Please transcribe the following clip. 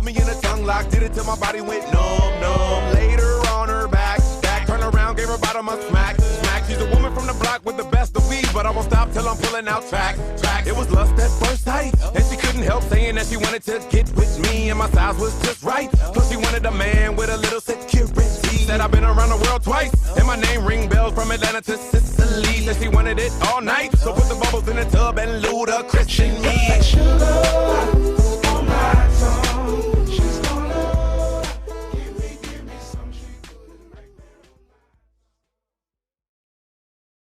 put me in a tongue lock, did it till my body went numb, numb. Later on her back, turned around, gave her bottom a smack. She's a woman from the block with the best of weed, but I won't stop till I'm pulling out tracks. It was lust at first sight, and she couldn't help saying that she wanted to get with me, and my size was just right. Plus she wanted a man with a little security. Said I've been around the world twice, and my name ring bells from Atlanta to Sicily. Said she wanted it all night, so put the bubbles in the tub and Ludacris in me. Sugar.